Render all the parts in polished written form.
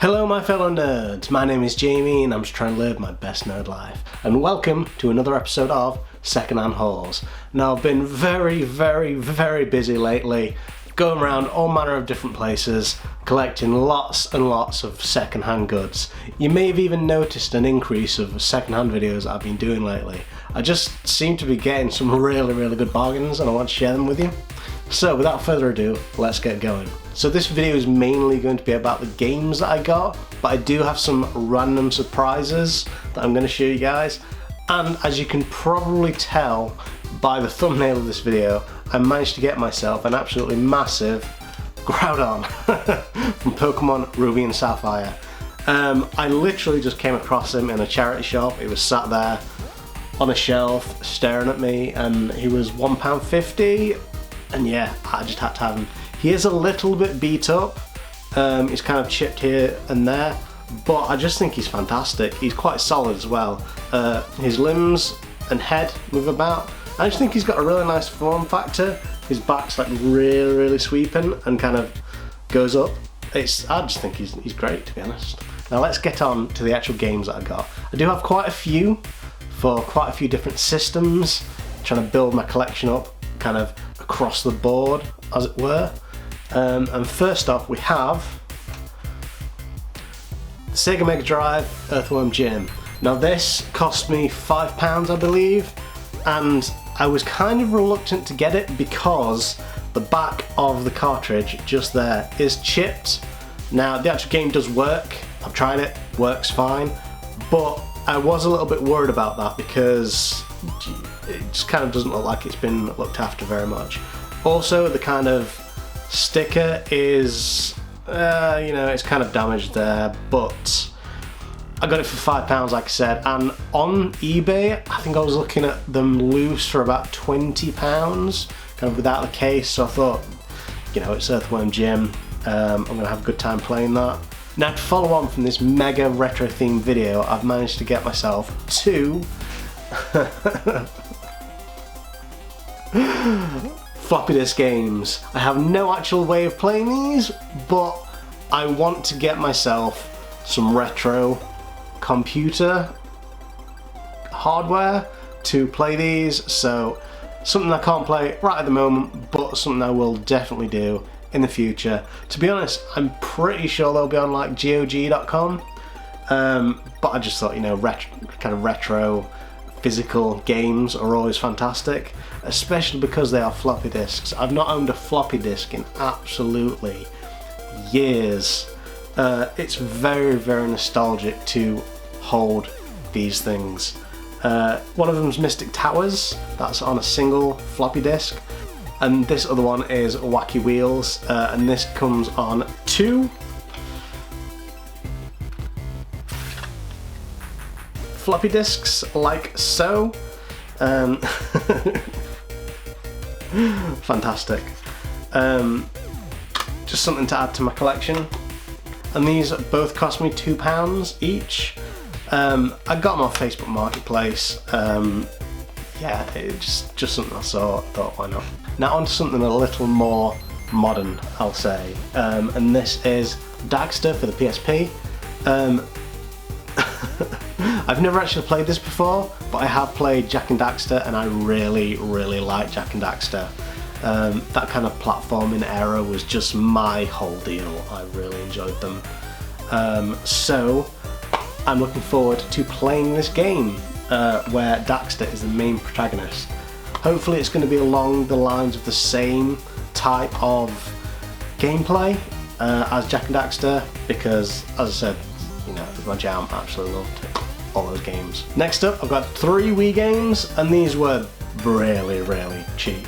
Hello my fellow nerds, my name is Jamie and I'm just trying to live my best nerd life. And welcome to another episode of Secondhand Hauls. Now I've been very busy lately, going around all manner of different places, collecting lots and lots of secondhand goods. You may have even noticed an increase of secondhand videos I've been doing lately. I just seem to be getting some really good bargains and I want to share them with you. So without further ado, let's get going. So this video is mainly going to be about the games that I got, but I do have some random surprises that I'm going to show you guys. And as you can probably tell by the thumbnail of this video, I managed to get myself an absolutely massive Groudon from Pokemon Ruby and Sapphire. I literally just came across him in a charity shop. He was sat there on a shelf staring at me and he was £1.50. And yeah, I just had to have him. He is a little bit beat up, he's kind of chipped here and there, but I just think he's fantastic. He's quite solid as well. His limbs and head move about. I just think he's got a really nice form factor. His back's like really sweeping and kind of goes up. I just think he's great, to be honest. Now let's get on to the actual games that I got. I do have quite a few for quite a few different systems, trying to build my collection up kind of across the board, as it were. And first off we have the Sega Mega Drive Earthworm Jim. Now this cost me £5 I believe, and I was kind of reluctant to get it because the back of the cartridge just there is chipped. Now the actual game does work, I've tried it, works fine, but I was a little bit worried about that because it just kind of doesn't look like it's been looked after very much. Also the kind of sticker is, it's kind of damaged there, but I got it for £5 like I said, and on eBay I think I was looking at them loose for about £20, kind of without the case, so I thought, it's Earthworm Jim, I'm going to have a good time playing that. Now to follow on from this mega retro themed video, I've managed to get myself two floppy disk games. I have no actual way of playing these, but I want to get myself some retro computer hardware to play these, so something I can't play right at the moment, but something I will definitely do in the future. To be honest, I'm pretty sure they'll be on like GOG.com, but I just thought, kind of retro physical games are always fantastic, especially because they are floppy disks. I've not owned a floppy disk in absolutely years. It's very nostalgic to hold these things. One of them's Mystic Towers, that's on a single floppy disk, and this other one is Wacky Wheels, and this comes on two floppy disks like so. Fantastic. Just something to add to my collection, and these both cost me £2 each. I got them off Facebook Marketplace. Yeah, it's just something I saw, thought why not. Now on to something a little more modern, I'll say, and this is Daxter for the PSP. I've never actually played this before, but I have played Jak and Daxter and I really like Jak and Daxter. That kind of platforming era was just my whole deal. I really enjoyed them. So I'm looking forward to playing this game where Daxter is the main protagonist. Hopefully it's going to be along the lines of the same type of gameplay as Jak and Daxter, because as I said, it was my jam. I absolutely loved all those games. Next up I've got 3 Wii games, and these were really cheap.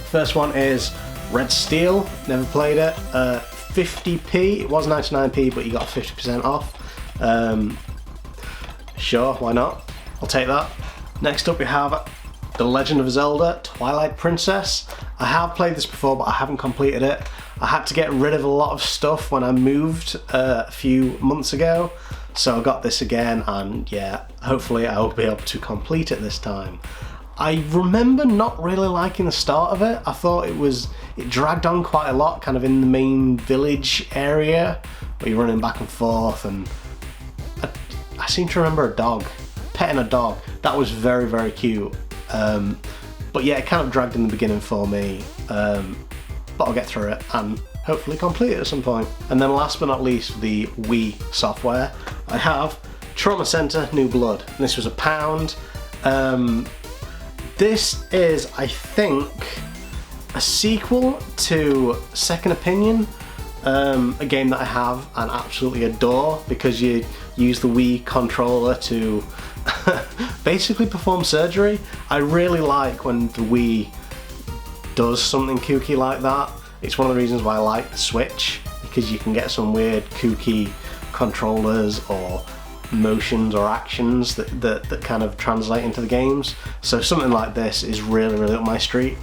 First one is Red Steel, never played it, 50p, it was 99p but you got 50% off. Sure, why not? I'll take that. Next up we have The Legend of Zelda Twilight Princess. I have played this before but I haven't completed it. I had to get rid of a lot of stuff when I moved a few months ago, so I got this again, and yeah, hopefully I will be able to complete it this time. I remember not really liking the start of it. I thought it dragged on quite a lot, kind of in the main village area, where you're running back and forth, and I seem to remember a dog, petting a dog. That was very, very cute. But yeah, it kind of dragged in the beginning for me, but I'll get through it and hopefully complete it at some point. And then last but not least, the Wii software, I have Trauma Center New Blood. And this was £1. This is, I think, a sequel to Second Opinion, a game that I have and absolutely adore, because you use the Wii controller to basically perform surgery. I really like when the Wii does something kooky like that. It's one of the reasons why I like the Switch, because you can get some weird kooky controllers or motions or actions that kind of translate into the games. So something like this is really, really up my street.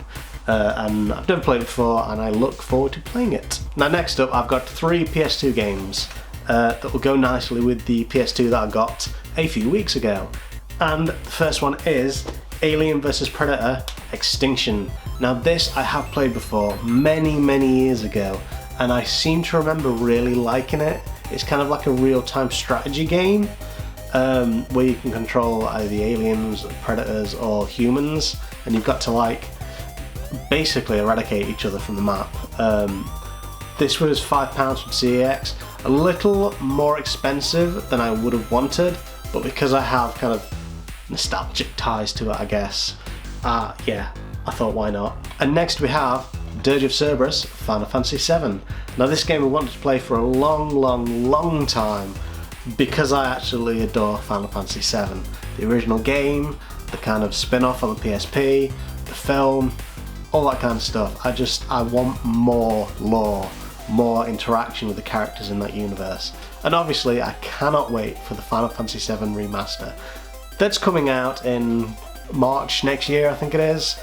And I've never played it before, and I look forward to playing it. Now next up, I've got 3 PS2 games that will go nicely with the PS2 that I got a few weeks ago. And the first one is Alien vs Predator Extinction. Now this I have played before many, many years ago, and I seem to remember really liking it. It's kind of like a real-time strategy game where you can control either the aliens, predators, or humans, and you've got to like basically eradicate each other from the map. This was £5 from CEX, a little more expensive than I would have wanted, but because I have kind of nostalgic ties to it, I guess, yeah, I thought why not. And next we have Dirge of Cerberus Final Fantasy VII. Now this game I wanted to play for a long time, because I actually adore Final Fantasy VII. The original game, the kind of spin-off on the PSP, the film, all that kind of stuff. I want more lore, more interaction with the characters in that universe. And obviously I cannot wait for the Final Fantasy VII remaster. That's coming out in March next year, I think it is.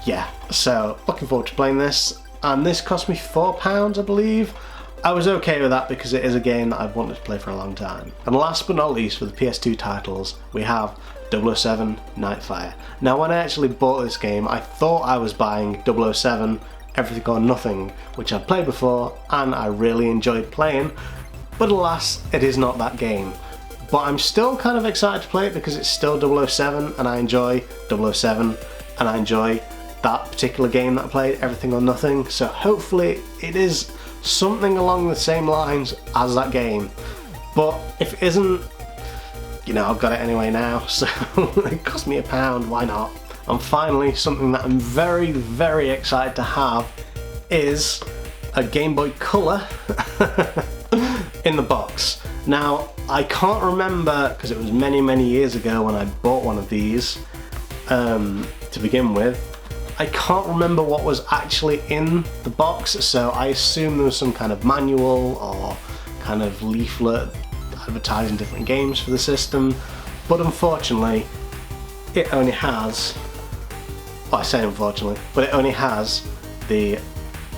Yeah, so looking forward to playing this. And this cost me £4, I believe. I was okay with that because it is a game that I've wanted to play for a long time. And last but not least, for the PS2 titles, we have 007 Nightfire. Now when I actually bought this game, I thought I was buying 007 Everything or Nothing, which I've played before and I really enjoyed playing, but alas, it is not that game. But I'm still kind of excited to play it because it's still 007 and I enjoy 007 and I enjoy that particular game that I played, Everything or Nothing, so hopefully it is something along the same lines as that game. But if it isn't, you know, I've got it anyway now, so it cost me £1, why not? And finally, something that I'm very, very excited to have is a Game Boy Color in the box. Now, I can't remember, because it was many, many years ago when I bought one of these to begin with. I can't remember what was actually in the box, so I assume there was some kind of manual or kind of leaflet advertising different games for the system, but unfortunately it only has, well, I say unfortunately, but it only has the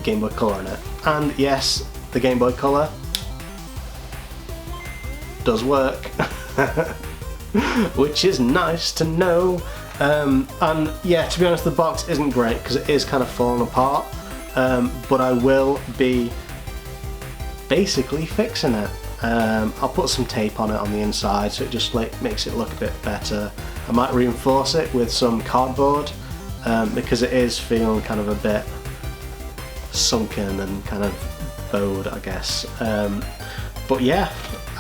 Game Boy Color in it. And yes, the Game Boy Color does work, which is nice to know. And yeah, to be honest, the box isn't great because it is kind of falling apart, but I will be basically fixing it. I'll put some tape on it on the inside so it just like makes it look a bit better. I might reinforce it with some cardboard because it is feeling kind of a bit sunken and kind of bowed, I guess. But yeah,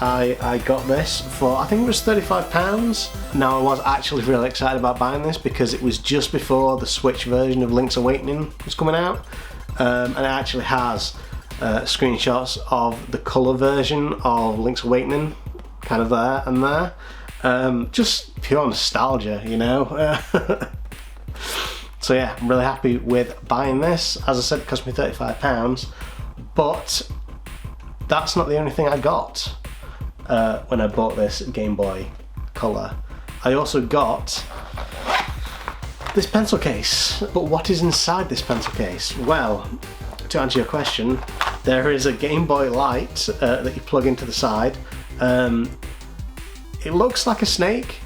I got this for, I think it was £35. Now I was actually really excited about buying this because it was just before the Switch version of Link's Awakening was coming out, and it actually has screenshots of the colour version of Link's Awakening kind of there and there. Just pure nostalgia, you know. So yeah, I'm really happy with buying this. As I said, it cost me £35, but that's not the only thing I got when I bought this Game Boy Color. I also got this pencil case. But what is inside this pencil case? Well, to answer your question, there is a Game Boy Light that you plug into the side. It looks like a snake.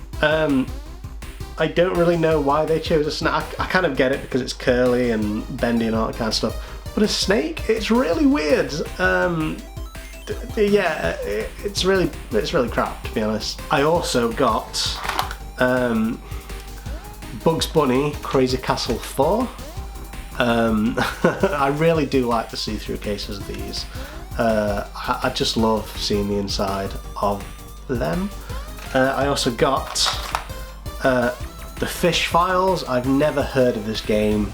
I don't really know why they chose a snake. I kind of get it because it's curly and bendy and all that kind of stuff. But a snake? It's really weird. yeah, it's really crap, to be honest. I also got Bugs Bunny Crazy Castle 4. I really do like the see-through cases of these. I just love seeing the inside of them. I also got the Fish Files. I've never heard of this game.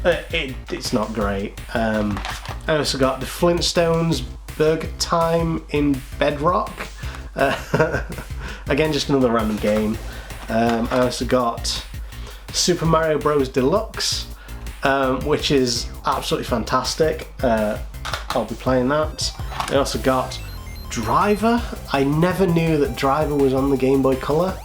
It's not great. I also got the Flintstones Burger Time in Bedrock. Again, just another random game. I also got Super Mario Bros. Deluxe, which is absolutely fantastic. I'll be playing that. I also got Driver. I never knew that Driver was on the Game Boy Color.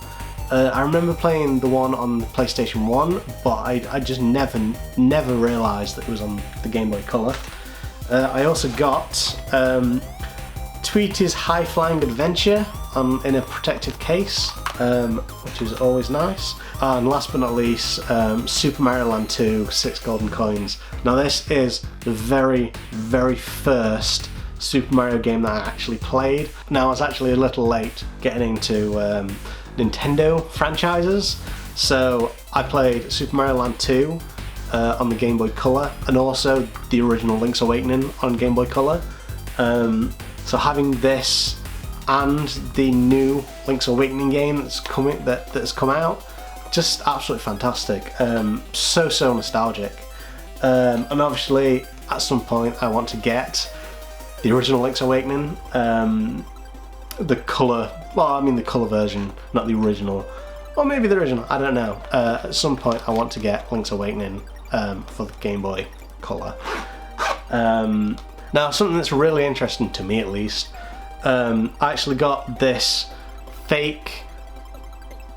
I remember playing the one on the PlayStation 1, but I just never realised that it was on the Game Boy Color. I also got Tweety's High Flying Adventure in a protected case, which is always nice. And last but not least, Super Mario Land 2 6 golden coins. Now this is the very first Super Mario game that I actually played. Now I was actually a little late getting into Nintendo franchises, so I played Super Mario Land 2 on the Game Boy Color, and also the original Link's Awakening on Game Boy Color. So having this and the new Link's Awakening game that's come out, just absolutely fantastic. So nostalgic. And obviously at some point I want to get the original Link's Awakening, the colour version, not the original, or maybe the original, I don't know. At some point I want to get Link's Awakening for the Game Boy Color. Now something that's really interesting to me, at least, I actually got this fake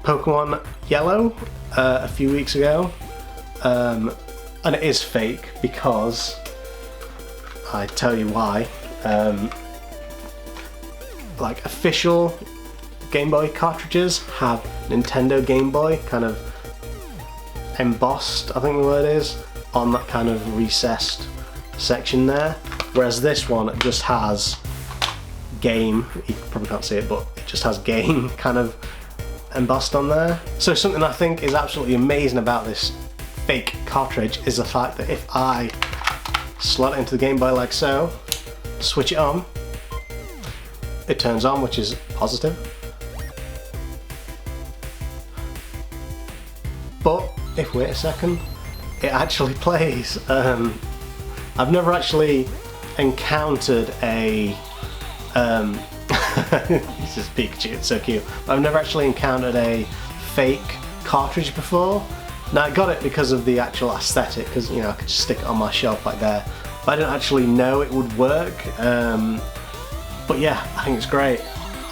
Pokemon Yellow a few weeks ago, and it is fake because I tell you why. Like, official Game Boy cartridges have Nintendo Game Boy kind of embossed, I think the word is, on that kind of recessed section there, whereas this one just has game. You probably can't see it, but it just has game kind of embossed on there. So something I think is absolutely amazing about this fake cartridge is the fact that if I slot it into the Game Boy like so, switch it on, it turns on, which is positive. But if wait a second, it actually plays. I've never actually encountered a this is Pikachu, it's so cute. I've never actually encountered a fake cartridge before. Now I got it because of the actual aesthetic, because you know I could just stick it on my shelf like there. But I didn't actually know it would work. But yeah, I think it's great.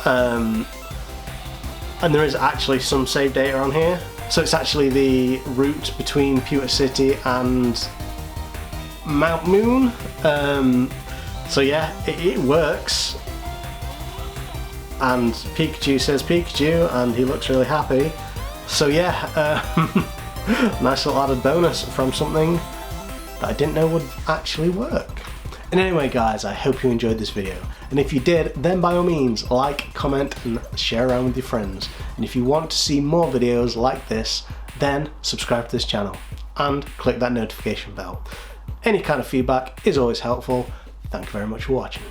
And there is actually some save data on here. So it's actually the route between Pewter City and Mount Moon. So yeah, it works. And Pikachu says Pikachu, and he looks really happy. So yeah, nice little added bonus from something that I didn't know would actually work. And anyway guys, I hope you enjoyed this video. And if you did, then by all means, like, comment and share around with your friends. And if you want to see more videos like this, then subscribe to this channel and click that notification bell. Any kind of feedback is always helpful. Thank you very much for watching.